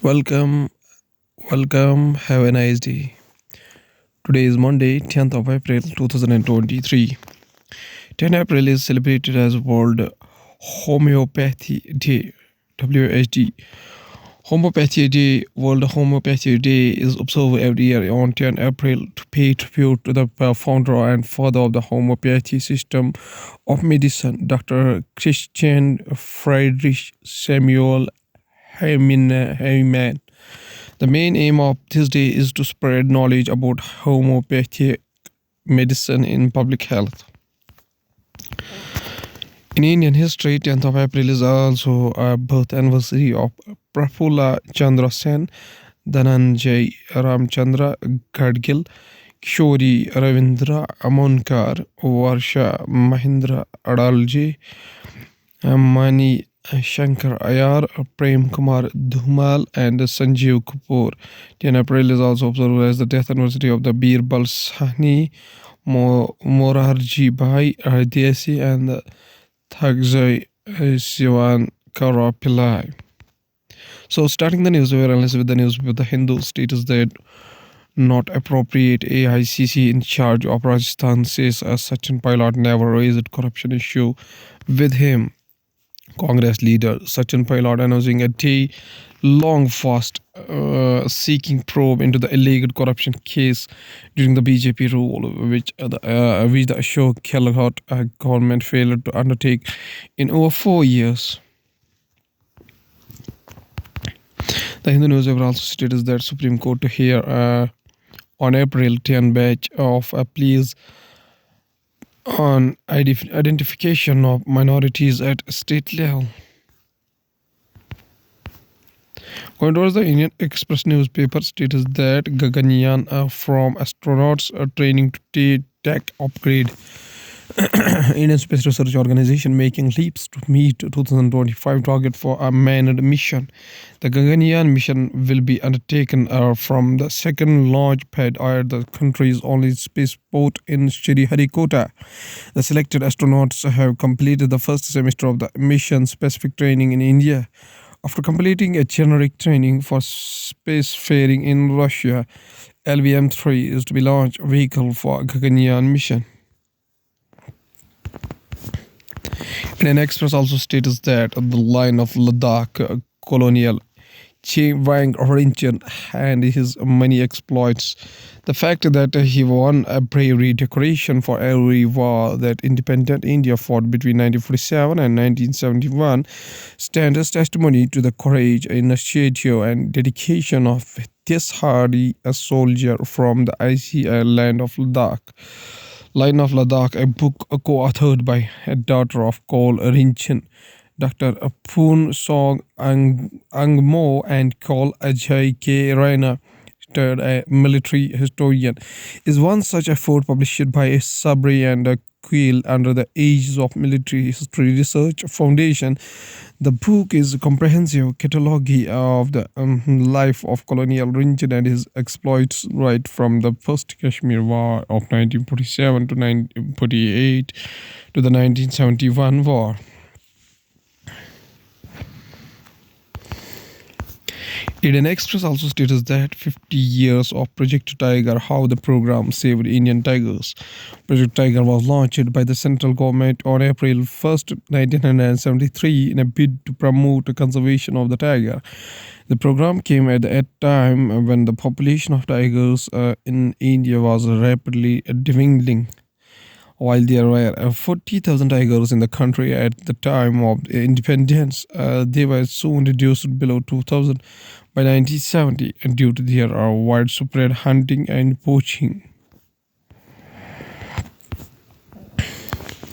Welcome, welcome. Have a nice day. Today is Monday, 10th of April 2023. 10 April is celebrated as World Homeopathy Day, WHD. Homeopathy Day, World Homeopathy Day is observed every year on 10 April to pay tribute to the founder and father of the homeopathy system of medicine, Dr. Christian Friedrich Samuel Heyman. The main aim of this day is to spread knowledge about homeopathic medicine in public health. In Indian history, 10th of April is also a birth anniversary of Prafulla Chandra Sen, Dhananjay Ramchandra Gadgil, Kishori Ravindra Amonkar, Varsha Mahindra Adalji, Mani Shankar Ayar, Prem Kumar Dhumal, and Sanjeev Kapoor. 10 April is also observed as the death anniversary of the Birbal Sahni, Morarji Bhai Desi, and Thakzai Sivan Kara Pillai. So, starting the news analysis with the news with the Hindu status that not appropriate AICC in charge of Rajasthan says Sachin Pilot never raised corruption issue with him. Congress leader Sachin Pilot announcing a day-long fast seeking probe into the alleged corruption case during the BJP rule, which the Ashok Gehlot government failed to undertake in over 4 years. The Hindu newspaper also stated that Supreme Court to hear on April 10 batch of pleas on identification of minorities at state level. Going towards the Indian Express newspaper states that Gaganyaan from astronauts training to tech upgrade. Indian Space Research Organization making leaps to meet 2025 target for a manned mission. The Gaganyaan mission will be undertaken from the second launch pad at the country's only spaceport in Sriharikota. The selected astronauts have completed the first semester of the mission-specific training in India. After completing a generic training for spacefaring in Russia, LVM-3 is to be launched vehicle for Gaganyaan mission. Indian Express also states that the line of Ladakh colonial Che Wang Rinchen and his many exploits. The fact that he won a bravery decoration for every war that independent India fought between 1947 and 1971 stands as testimony to the courage, initiative, and dedication of this hardy soldier from the icy land of Ladakh. Line of Ladakh, a book co-authored by a daughter of Kol Rinchen, Dr. Poon Song Angmo, and Kol Ajay K. Raina, a military historian, is one such effort published by Sabri and Quill under the Aegis of Military History Research Foundation. The book is a comprehensive catalogue of the life of Colonial Rinchen and his exploits right from the First Kashmir War of 1947 to 1948 to the 1971 war. Indian Express also states that 50 years of Project Tiger, how the program saved Indian tigers. Project Tiger was launched by the central government on April 1st, 1973 in a bid to promote the conservation of the tiger. The program came at a time when the population of tigers in India was rapidly dwindling. While there were 40,000 tigers in the country at the time of independence, they were soon reduced below 2,000 by 1970 due to their widespread hunting and poaching.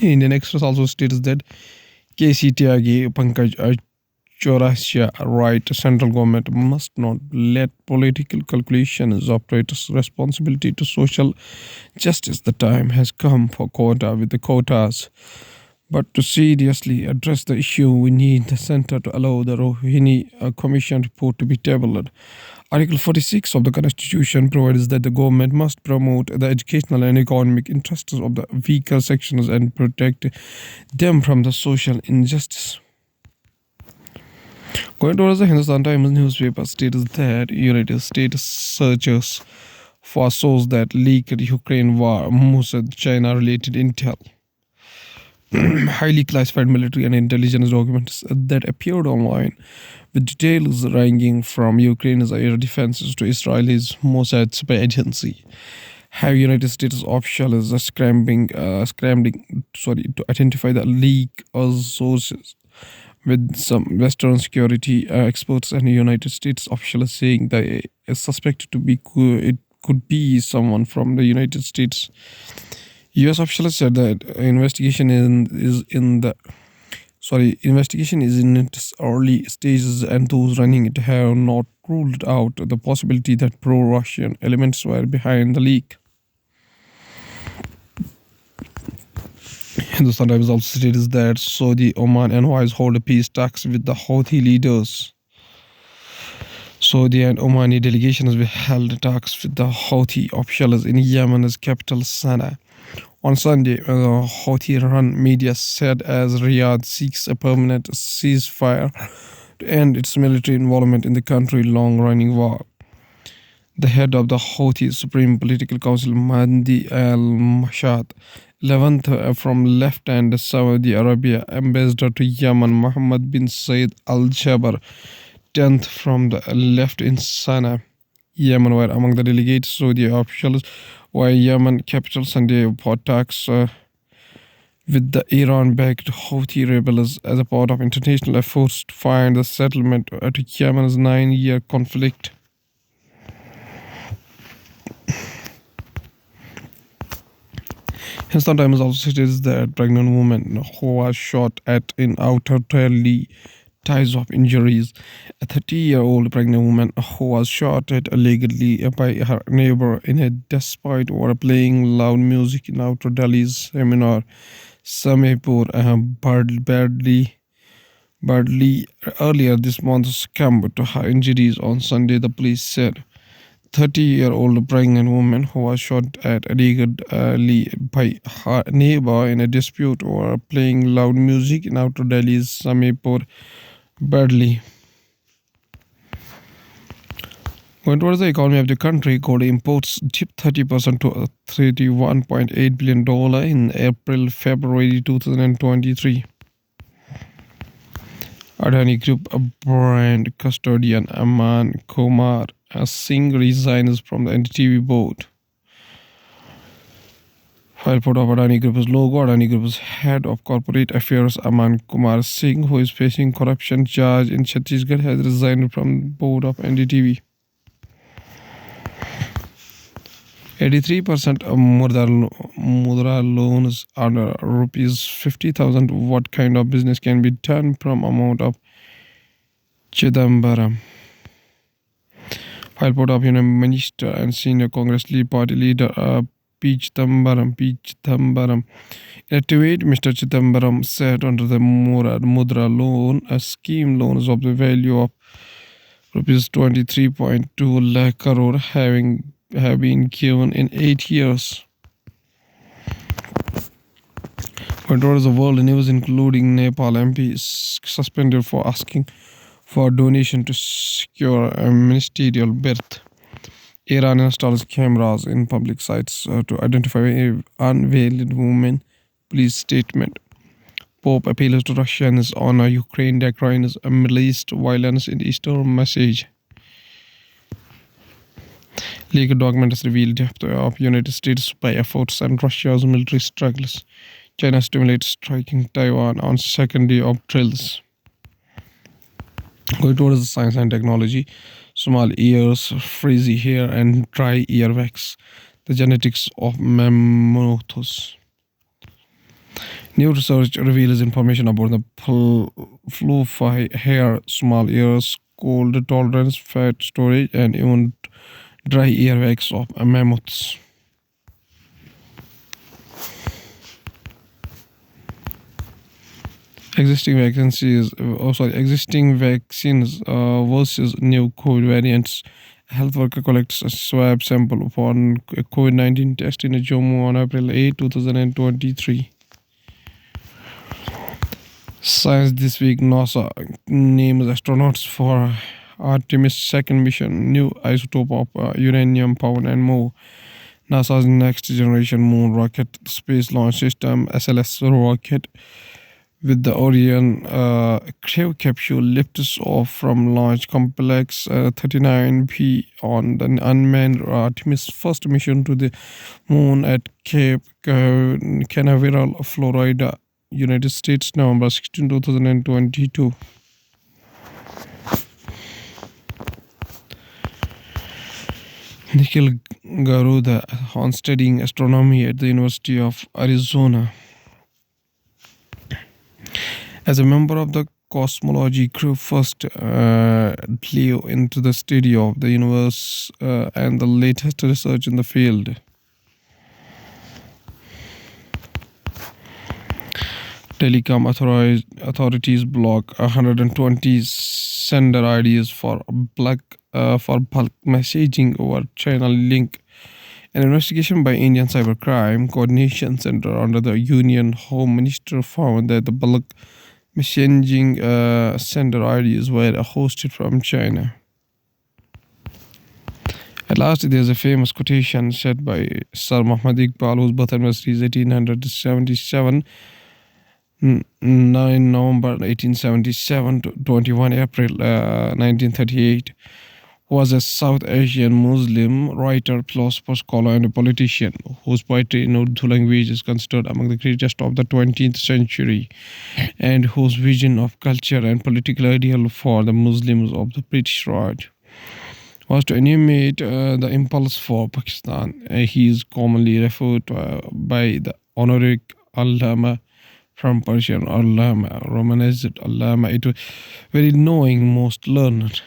Indian Express also states that KC Tyagi Pankaj Chaurasia right, central government must not let political calculations operate responsibility to social justice. The time has come for quota with the quotas. But to seriously address the issue, we need the center to allow the Rohini Commission report to be tabled. Article 46 of the Constitution provides that the government must promote the educational and economic interests of the weaker sections and protect them from the social injustice. Going towards the Hindustan Times newspaper states that United States searches for source that leaked Ukraine war Mossad China-related intel. Highly classified military and intelligence documents that appeared online with details ranging from Ukraine's air defenses to Israel's Mossad spy agency have United States officials scrambling to identify the leak sources, with some Western security experts and United States officials saying that it's suspected to be it could be someone from the United States. U.S. officials said that investigation is in its early stages, and those running it have not ruled out the possibility that pro-Russian elements were behind the leak. Hindustan Times also states that Saudi, Oman, and Wise hold peace talks with the Houthi leaders. Saudi and Omani delegations will held talks with the Houthi officials in Yemen's capital Sana'a on Sunday. Houthi-run media said as Riyadh seeks a permanent ceasefire to end its military involvement in the country's long-running war. The head of the Houthi Supreme Political Council, Mahdi al-Mashad, 11th from left, and Saudi Arabia ambassador to Yemen, Mohammed bin Said al-Jaber, 10th from the left in Sana'a, Yemen, were among the delegates. Saudi officials were Yemen capital Sunday for talks with the Iran-backed Houthi rebels as a part of international efforts to find a settlement to Yemen's 9-year conflict. Hindustan Times also states that pregnant woman who was shot at in Outer Delhi dies of injuries. A 30-year-old pregnant woman who was shot at allegedly by her neighbor in a dispute over playing loud music in Outer Delhi's seminar Samepur badly earlier this month succumbed to her injuries on Sunday, the police said. 30-year-old pregnant woman who was shot at allegedly by her neighbor in a dispute over playing loud music in Outer Delhi's Samepur badly. Going towards the economy of the country, gold imports dipped 30% to $31.8 billion in April-February 2023. Adani Group brand custodian Aman Kumar Singh resigns from the NDTV board. File photo of Adani Group's logo. Adani Group's head of corporate affairs Aman Kumar Singh, who is facing corruption charge in Chhattisgarh, has resigned from the board of NDTV. 83% of Mudra loans under rupees 50,000. What kind of business can be done from amount of Chidambaram? File photo of Union Minister and Senior Congress Party leader P. Chidambaram. In a tweet, Mr. Chidambaram said under the Mudra loan, a scheme loans of the value of rupees 23.2 lakh crore have been given in 8 years. But what is the world news, including Nepal MP suspended for asking for donation to secure a ministerial berth. Iran installs cameras in public sites to identify unveiled women. Police statement. Pope appeals to Russians on Ukraine declines Middle East violence in Easter message. Legal documents reveal depth of United States spy efforts and Russia's military struggles. China stimulates striking Taiwan on second day of drills. Going towards the science and technology, small ears, frizzy hair, and dry earwax. The genetics of mammoths. New research reveals information about the fluffy hair, small ears, cold tolerance, fat storage, and even dry earwax of mammoths. Existing vaccines versus new COVID variants. A health worker collects a swab sample for a COVID-19 test in Jammu on April 8, 2023. Science this week, NASA names astronauts for Artemis 2nd mission, new isotope of uranium found and more. NASA's next generation moon rocket space launch system SLS rocket with the Orion Crew capsule lifts off from Launch Complex 39P on the unmanned Artemis first mission to the moon at Cape Canaveral, Florida, United States, November 16, 2022. Nikhil Garuda on studying astronomy at the University of Arizona. As a member of the cosmology crew, first flew into the study of the universe and the latest research in the field. Telecom authorities block 120 sender IDs for bulk messaging over China link. An investigation by Indian Cybercrime Coordination Center under the Union Home Minister found that the bulk messaging sender IDs were hosted from China. At last, there's a famous quotation said by Sir Muhammad Iqbal, whose birth anniversary is 1877. 9 November 1877 to 21 April 1938, was a South Asian Muslim writer, philosopher, scholar, and a politician whose poetry in Urdu language is considered among the greatest of the 20th century, and whose vision of culture and political ideal for the Muslims of the British Raj was to animate the impulse for Pakistan. He is commonly referred to by the honorific Allama from Persian Allama, Romanized Allama. It was very knowing, most learned.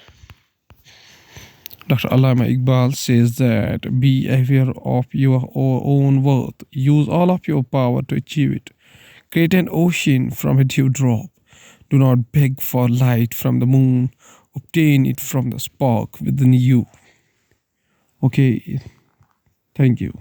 Dr. Allama Iqbal says that be aware of your own worth. Use all of your power to achieve it. Create an ocean from a dewdrop. Do not beg for light from the moon. Obtain it from the spark within you. Okay, thank you.